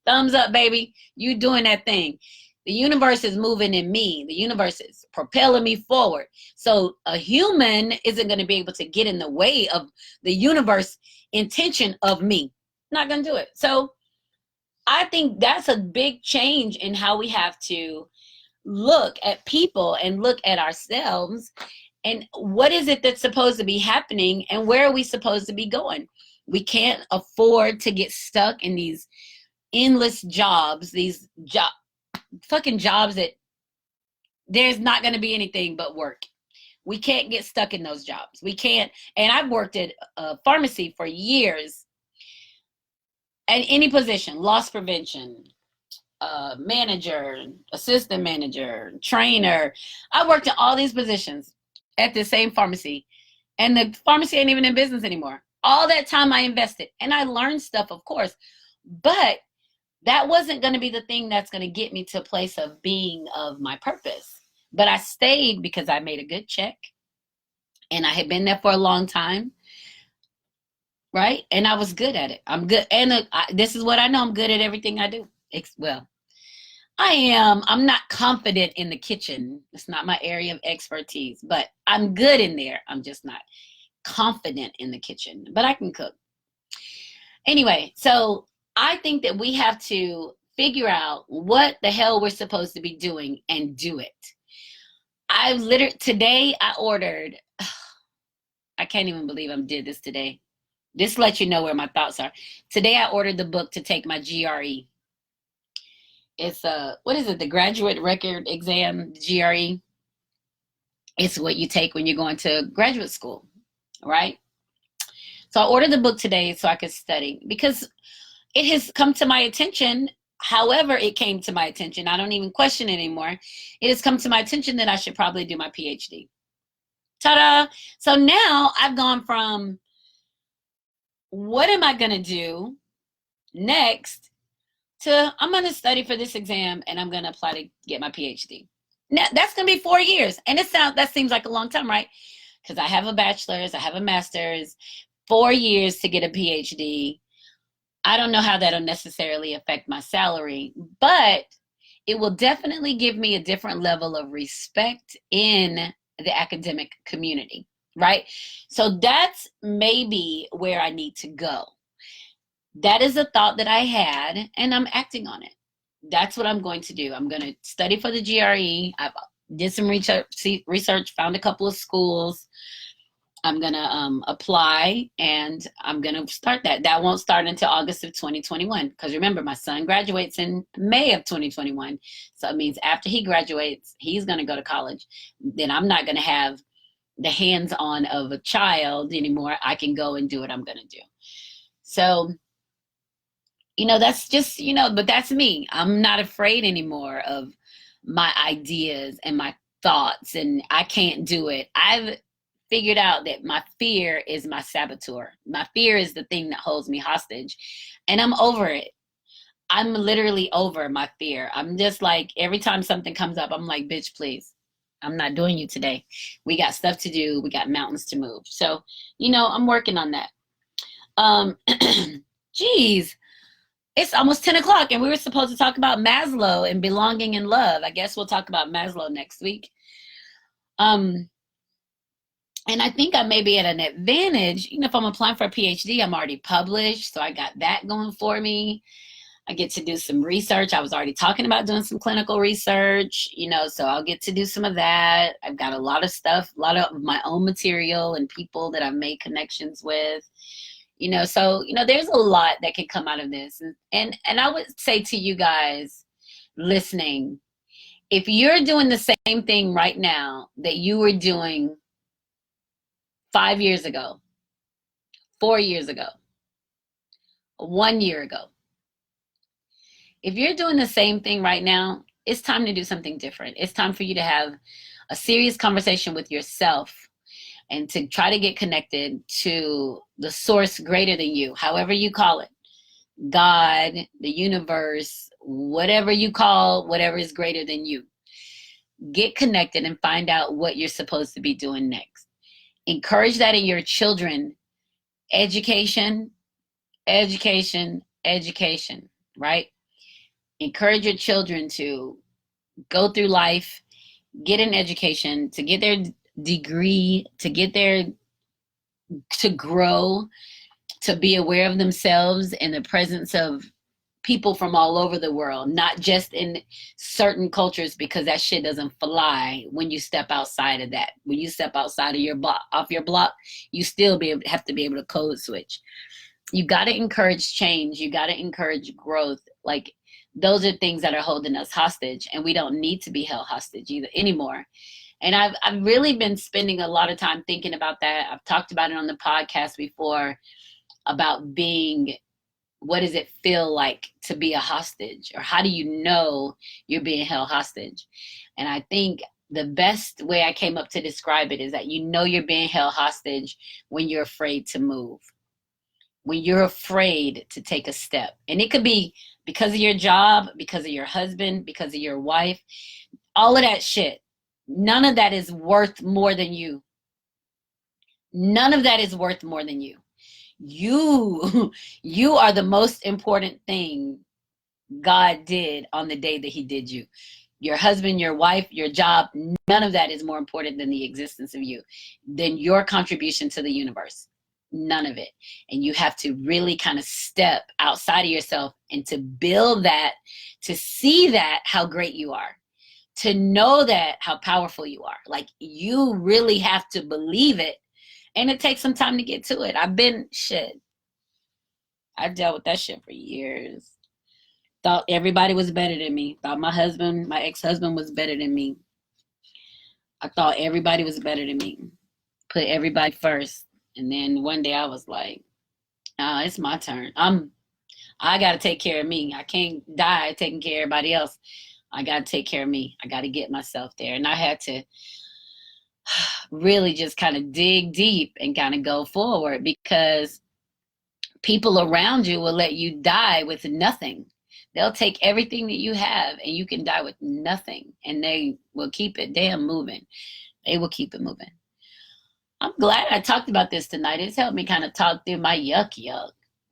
thumbs up, baby. You doing that thing. The universe is moving in me. The universe is propelling me forward. So a human isn't going to be able to get in the way of the universe intention of me. Not going to do it. So I think that's a big change in how we have to look at people and look at ourselves. And what is it that's supposed to be happening, and where are we supposed to be going? We can't afford to get stuck in these endless jobs, fucking jobs that there's not going to be anything but work. We can't get stuck in those jobs. We can't. And I've worked at a pharmacy for years, at any position, loss prevention, manager, assistant manager, trainer. I worked in all these positions at the same pharmacy, and the pharmacy ain't even in business anymore. All that time I invested, and I learned stuff, of course, but that wasn't going to be the thing that's going to get me to a place of being of my purpose. But I stayed because I made a good check, and I had been there for a long time, right? And I was good at it. I'm good, and this is what I know: I'm good at everything I do. Well, I am. I'm not confident in the kitchen. It's not my area of expertise, but I'm good in there. I'm just not confident in the kitchen, but I can cook. Anyway, so I think that we have to figure out what the hell we're supposed to be doing and do it. Today I ordered, I can't even believe I did this today. Just to let you know where my thoughts are. Today I ordered the book to take my GRE. It's what is it? The graduate record exam, GRE. It's what you take when you're going to graduate school, right? So I ordered the book today so I could study because it has come to my attention. However, it came to my attention, I don't even question it anymore. It has come to my attention that I should probably do my PhD. Ta-da! So now I've gone from what am I going to do next to I'm going to study for this exam and I'm going to apply to get my PhD. Now, that's going to be 4 years. And that seems like a long time, right? Because I have a bachelor's, I have a master's, 4 years to get a PhD. I don't know how that'll necessarily affect my salary, but it will definitely give me a different level of respect in the academic community, right? So that's maybe where I need to go. That is a thought that I had, and I'm acting on it. That's what I'm going to do. I'm going to study for the GRE. I did some research, found a couple of schools. I'm going to apply, and I'm going to start that. That won't start until August of 2021, because remember, my son graduates in May of 2021. So it means after he graduates, he's going to go to college. Then I'm not going to have the hands-on of a child anymore. I can go and do what I'm going to do. So, that's just, but that's me. I'm not afraid anymore of my ideas and my thoughts, and I can't do it. I've figured out that my fear is my saboteur. My fear is the thing that holds me hostage, and I'm over it. I'm literally over my fear. I'm just like, every time something comes up, I'm like, bitch, please. I'm not doing you today. We got stuff to do. We got mountains to move. So, I'm working on that. Geez, it's almost 10 o'clock and we were supposed to talk about Maslow and belonging and love. I guess we'll talk about Maslow next week. And I think I may be at an advantage. If I'm applying for a PhD, I'm already published. So I got that going for me. I get to do some research. I was already talking about doing some clinical research, so I'll get to do some of that. I've got a lot of stuff, a lot of my own material and people that I've made connections with, so, there's a lot that can come out of this. And I would say to you guys listening, if you're doing the same thing right now that you were doing 5 years ago, 4 years ago, 1 year ago, if you're doing the same thing right now, it's time to do something different. It's time for you to have a serious conversation with yourself and to try to get connected to the source greater than you, however you call it. God, the universe, whatever you call, whatever is greater than you. Get connected and find out what you're supposed to be doing next. Encourage that in your children. Education, education, education, right? Encourage your children to go through life, get an education, to get their degree, to grow, to be aware of themselves in the presence of people from all over the world, not just in certain cultures, because that shit doesn't fly when you step outside of that. When you step outside of your block, off your block, you still have to be able to code switch. You got to encourage change. You got to encourage growth. Like, those are things that are holding us hostage, and we don't need to be held hostage anymore. And I've really been spending a lot of time thinking about that. I've talked about it on the podcast before, about being What does it feel like to be a hostage? Or how do you know you're being held hostage? And I think the best way I came up to describe it is that you know you're being held hostage when you're afraid to move, when you're afraid to take a step. And it could be because of your job, because of your husband, because of your wife, all of that shit. None of that is worth more than you. None of that is worth more than you. You are the most important thing God did on the day that he did you. Your husband, your wife, your job, none of that is more important than the existence of you, than your contribution to the universe. None of it. And you have to really kind of step outside of yourself and to build that, to see that how great you are, to know that how powerful you are. Like, you really have to believe it. And it takes some time to get to it. I dealt with that shit for years. Thought everybody was better than me. Thought my ex-husband was better than me. I thought everybody was better than me. Put everybody first. And then one day I was like, oh, it's my turn. I got to take care of me. I can't die taking care of everybody else. I got to take care of me. I got to get myself there. And I had to really just kind of dig deep and kind of go forward, because people around you will let you die with nothing. They'll take everything that you have and you can die with nothing, and they will keep it damn moving. They will keep it moving. I'm glad I talked about this tonight. It's helped me kind of talk through my yuck,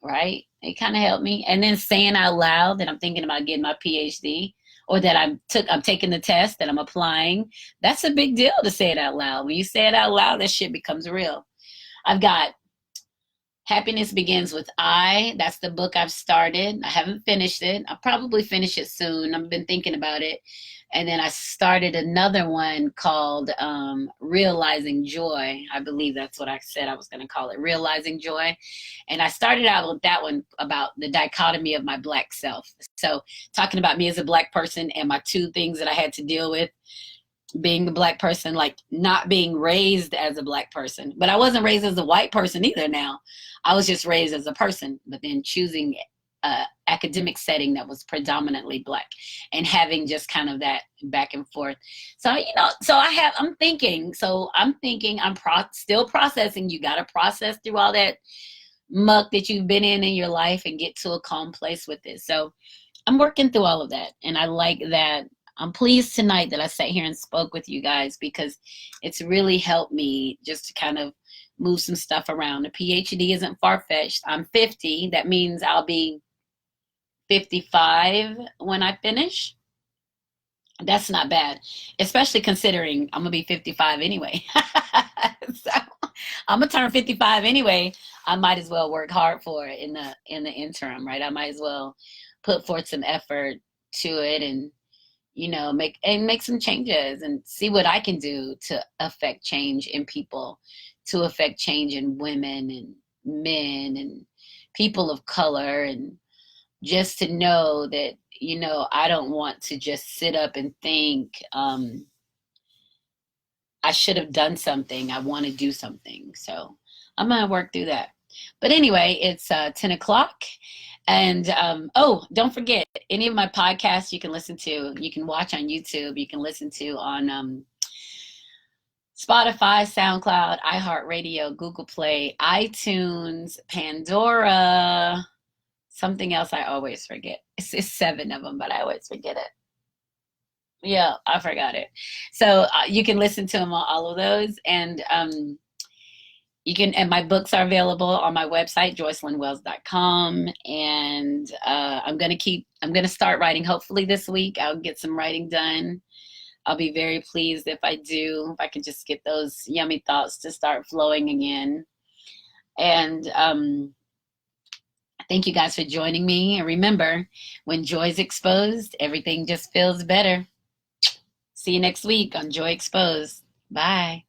right? It kind of helped me. And then saying out loud that I'm thinking about getting my PhD, or that I'm taking the test, that I'm applying. That's a big deal to say it out loud. When you say it out loud, that shit becomes real. I've got Happiness Begins with I. That's the book I've started. I haven't finished it. I'll probably finish it soon. I've been thinking about it. And then I started another one called Realizing Joy. I believe that's what I said I was going to call it, Realizing Joy. And I started out with that one about the dichotomy of my Black self. So talking about me as a Black person and my two things that I had to deal with. Being a Black person, like not being raised as a Black person. But I wasn't raised as a white person either now. I was just raised as a person, but then choosing an academic setting that was predominantly Black and having just kind of that back and forth. So, I'm thinking, I'm still processing. You got to process through all that muck that you've been in your life and get to a calm place with it. So I'm working through all of that. And I like that. I'm pleased tonight that I sat here and spoke with you guys, because it's really helped me just to kind of move some stuff around. The PhD isn't far-fetched. I'm 50. That means I'll be 55 when I finish. That's not bad, especially considering I'm going to be 55 anyway. So I'm going to turn 55 anyway. I might as well work hard for it in the interim, right? I might as well put forth some effort to it and make some changes and see what I can do to affect change in people, to affect change in women and men and people of color, and just to know that, I don't want to just sit up and think I should have done something. I want to do something. So I'm going to work through that. But anyway, it's 10 o'clock. And, don't forget, any of my podcasts you can watch on YouTube, you can listen to on Spotify, SoundCloud, iHeartRadio, Google Play, iTunes, Pandora, something else I always forget. It's 7 of them, but I always forget it. Yeah, I forgot it. So you can listen to them on all of those. And and my books are available on my website, joycelynwells.com. And I'm going to start writing. Hopefully this week I'll get some writing done. I'll be very pleased if I do, if I can just get those yummy thoughts to start flowing again. And thank you guys for joining me. And remember, when joy is exposed, everything just feels better. See you next week on Joy Exposed. Bye.